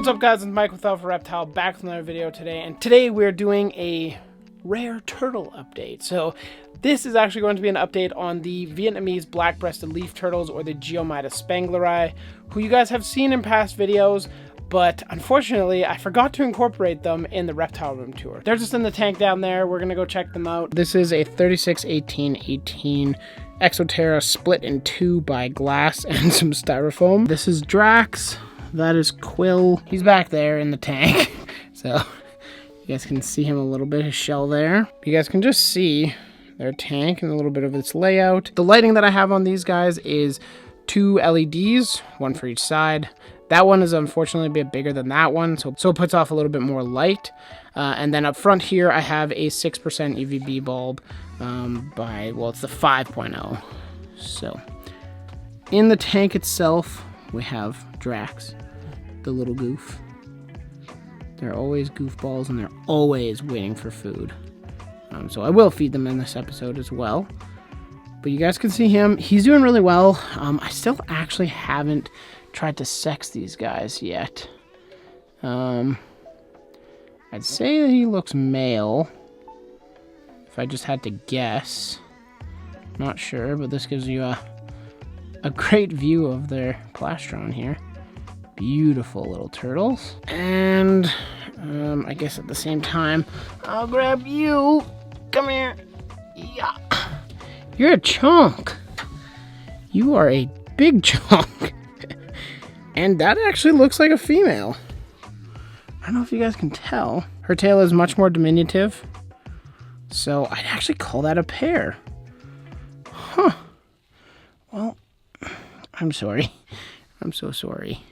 What's up, guys? It's Mike with Alpha Reptile back with another video today, and today we're doing a rare turtle update. So this is actually going to be an update on the Vietnamese black-breasted leaf turtles, or the Geoemyda spengleri, who you guys have seen in past videos, but unfortunately I forgot to incorporate them in the reptile room tour. They're just in the tank down there. We're gonna go check them out. This is a 36-18-18 Exoterra split in two by glass and some styrofoam. This is Drax. That is Quill. He's back there in the tank. So you guys can see him a little bit, his shell there. You guys can just see their tank and a little bit of its layout. The lighting that I have on these guys is 2 LEDs, one for each side. That one is unfortunately a bit bigger than that one, so it puts off a little bit more light. And then up front here, I have a 6% UVB bulb it's the 5.0. So in the tank itself, we have Drax, the little goof. They're always goofballs and they're always waiting for food. So I will feed them in this episode as well. But you guys can see him. He's doing really well. I still actually haven't tried to sex these guys yet. I'd say that he looks male, if I just had to guess. Not sure, but this gives you a great view of their plastron here. Beautiful little turtles. And I guess at the same time, I'll grab you. Come here. Yeah. You're a chunk. You are a big chunk. And that actually looks like a female. I don't know if you guys can tell. Her tail is much more diminutive. So I'd actually call that a pair. Huh. Well, I'm sorry. I'm so sorry.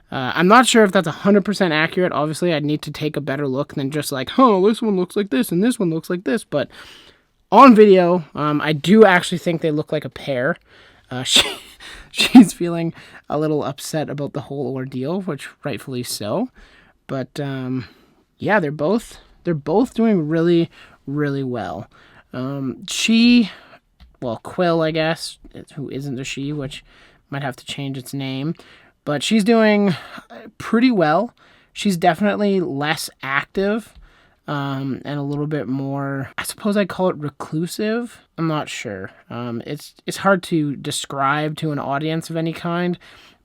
I'm not sure if that's 100% accurate. Obviously, I'd need to take a better look than just like, oh, this one looks like this and this one looks like this. But on video, I do actually think they look like a pair. She's feeling a little upset about the whole ordeal, which rightfully so. But yeah, they're both doing really, really well. Quill, I guess, who isn't a she, which might have to change its name, but she's doing pretty well. She's definitely less active, and a little bit more, I suppose I'd call it reclusive. I'm not sure. It's hard to describe to an audience of any kind,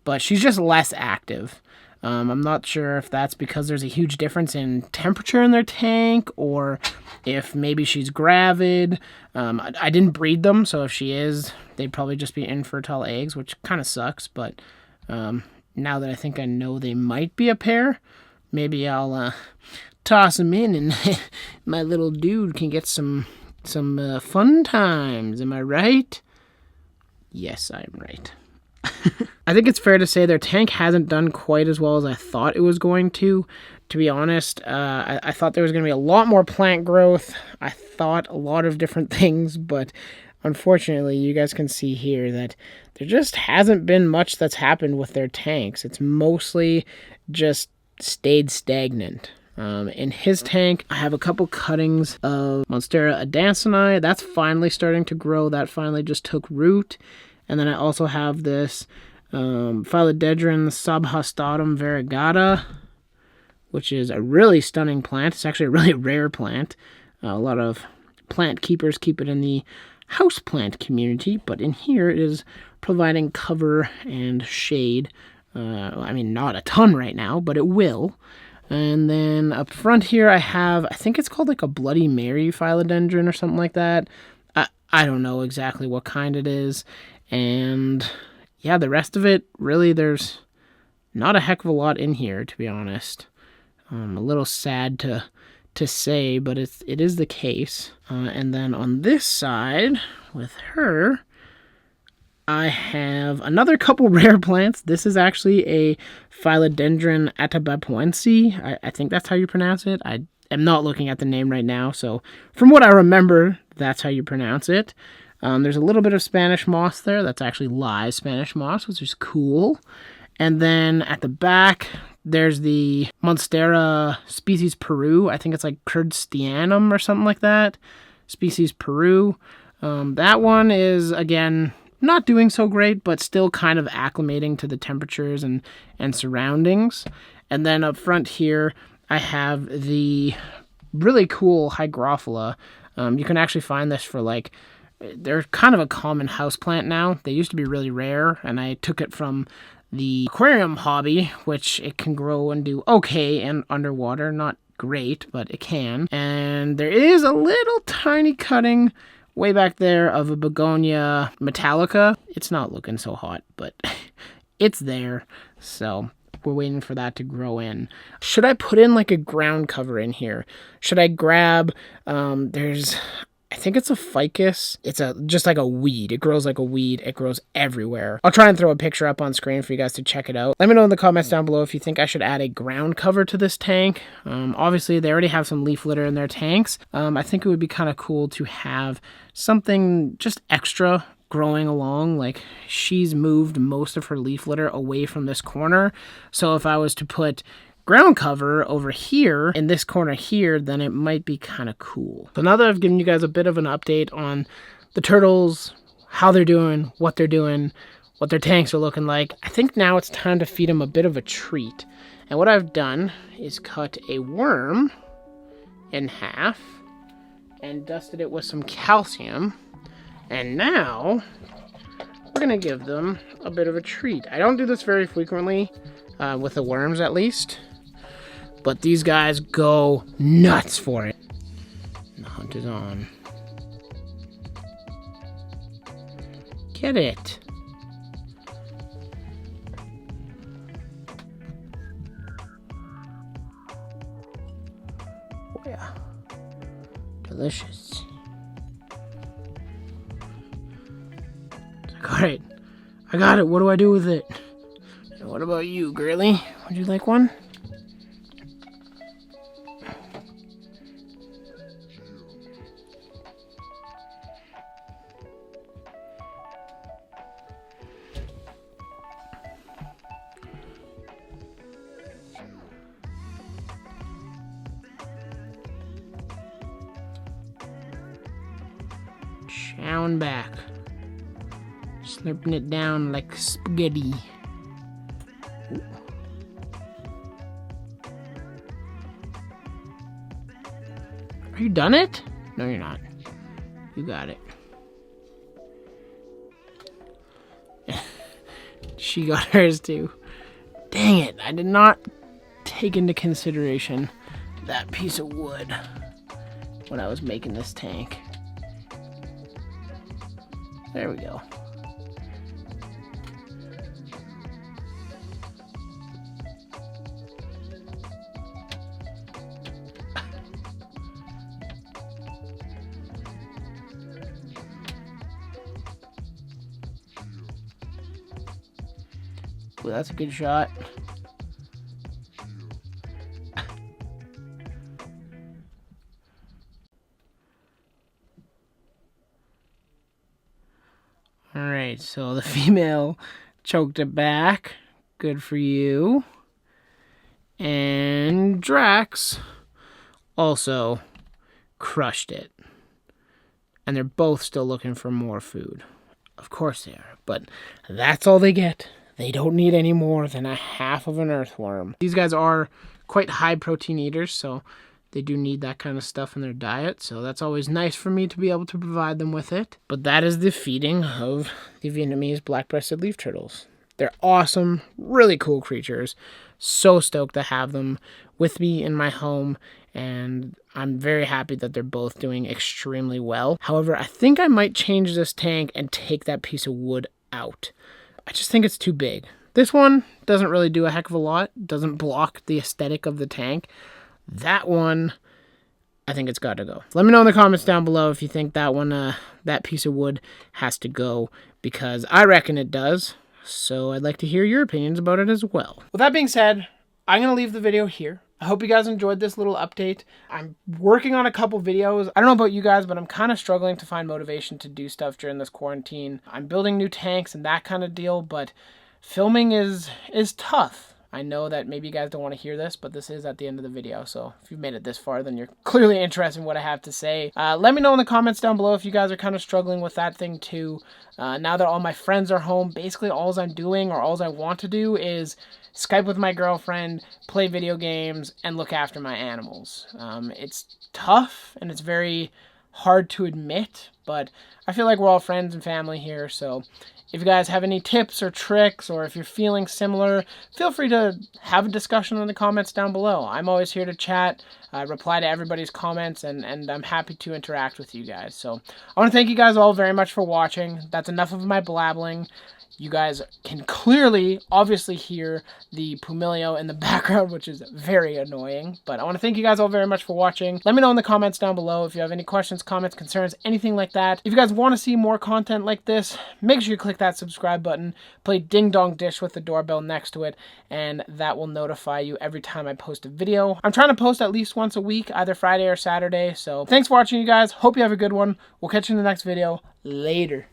but she's just less active. I'm not sure if that's because there's a huge difference in temperature in their tank, or if maybe she's gravid. I didn't breed them, so if she is, they'd probably just be infertile eggs, which kind of sucks. But now that I think I know they might be a pair, maybe I'll toss them in, and my little dude can get some fun times. Am I right? Yes, I'm right. I think it's fair to say their tank hasn't done quite as well as I thought it was going to. To be honest, I thought there was going to be a lot more plant growth. I thought a lot of different things, but unfortunately, you guys can see here that there just hasn't been much that's happened with their tanks. It's mostly just stayed stagnant. In his tank, I have a couple cuttings of Monstera adansonii. That's finally starting to grow. That finally just took root. And then I also have this Philodendron subhustatum variegata, which is a really stunning plant. It's actually a really rare plant. A lot of plant keepers keep it in the houseplant community, but in here it is providing cover and shade. I mean, not a ton right now, but it will. And then up front here I have, I think it's called like a Bloody Mary philodendron or something like that. I don't know exactly what kind it is. And yeah, the rest of it, really, there's not a heck of a lot in here, to be honest. A little sad to say, but it is the case. And then on this side, with her, I have another couple rare plants. This is actually a Philodendron atabapoense. I think that's how you pronounce it. I am not looking at the name right now, so from what I remember, that's how you pronounce it. There's a little bit of Spanish moss there. That's actually live Spanish moss, which is cool. And then at the back, there's the Monstera species Peru. I think it's like Curdstianum or something like that. Species Peru. That one is, again, not doing so great, but still kind of acclimating to the temperatures and surroundings. And then up front here, I have the really cool hygrophila. You can actually find this for like, they're kind of a common houseplant now. They used to be really rare, and I took it from the aquarium hobby, which it can grow and do okay and underwater. Not great, but it can. And there is a little tiny cutting way back there of a begonia metallica. It's not looking so hot, but it's there. So we're waiting for that to grow in. Should I put in like a ground cover in here? Should I grab, I think it's a ficus. It's just like a weed. It grows like a weed. It grows everywhere. I'll try and throw a picture up on screen for you guys to check it out. Let me know in the comments down below if you think I should add a ground cover to this tank. Obviously, they already have some leaf litter in their tanks. I think it would be kind of cool to have something just extra growing along. Like, she's moved most of her leaf litter away from this corner. So if I was to put ground cover over here in this corner here, then it might be kind of cool. So now that I've given you guys a bit of an update on the turtles, how they're doing, what their tanks are looking like, I think now it's time to feed them a bit of a treat. And what I've done is cut a worm in half and dusted it with some calcium. And now we're gonna give them a bit of a treat. I don't do this very frequently, with the worms at least, but these guys go nuts for it. The hunt is on. Get it. Oh yeah. Delicious. It's like, alright, I got it. What do I do with it? And what about you, girly? Would you like one? Chowing back. Slurping it down like spaghetti. Ooh. Are you done it? No, you're not. You got it. She got hers too. Dang it, I did not take into consideration that piece of wood when I was making this tank. There we go. Ooh, that's a good shot. Alright, so the female choked it back. Good for you. And Drax also crushed it. And they're both still looking for more food. Of course they are, but that's all they get. They don't need any more than a half of an earthworm. These guys are quite high protein eaters, so they do need that kind of stuff in their diet, so that's always nice for me to be able to provide them with it. But that is the feeding of the Vietnamese black-breasted leaf turtles. They're awesome, really cool creatures. So stoked to have them with me in my home, and I'm very happy that they're both doing extremely well. However, I think I might change this tank and take that piece of wood out. I just think it's too big. This one doesn't really do a heck of a lot, doesn't block the aesthetic of the tank. That one, I think it's got to go. Let me know in the comments down below if you think that one, that piece of wood has to go, because I reckon it does. So I'd like to hear your opinions about it as well. With that being said, I'm going to leave the video here. I hope you guys enjoyed this little update. I'm working on a couple videos. I don't know about you guys, but I'm kind of struggling to find motivation to do stuff during this quarantine. I'm building new tanks and that kind of deal, but filming is tough. I know that maybe you guys don't want to hear this, but this is at the end of the video. So if you've made it this far, then you're clearly interested in what I have to say. Let me know in the comments down below if you guys are kind of struggling with that thing too. Now that all my friends are home, basically all I'm doing or all I want to do is Skype with my girlfriend, play video games, and look after my animals. It's tough and it's very hard to admit, but I feel like we're all friends and family here, so if you guys have any tips or tricks, or if you're feeling similar, feel free to have a discussion in the comments down below. I'm always here to chat, reply to everybody's comments, and I'm happy to interact with you guys. So I want to thank you guys all very much for watching. That's enough of my blabbling. You guys can clearly, obviously hear the Pumilio in the background, which is very annoying. But I want to thank you guys all very much for watching. Let me know in the comments down below if you have any questions, comments, concerns, anything like that. If you guys want to see more content like this, make sure you click that subscribe button, play Ding Dong Dish with the doorbell next to it, and that will notify you every time I post a video. I'm trying to post at least once a week, either Friday or Saturday. So thanks for watching, you guys. Hope you have a good one. We'll catch you in the next video. Later.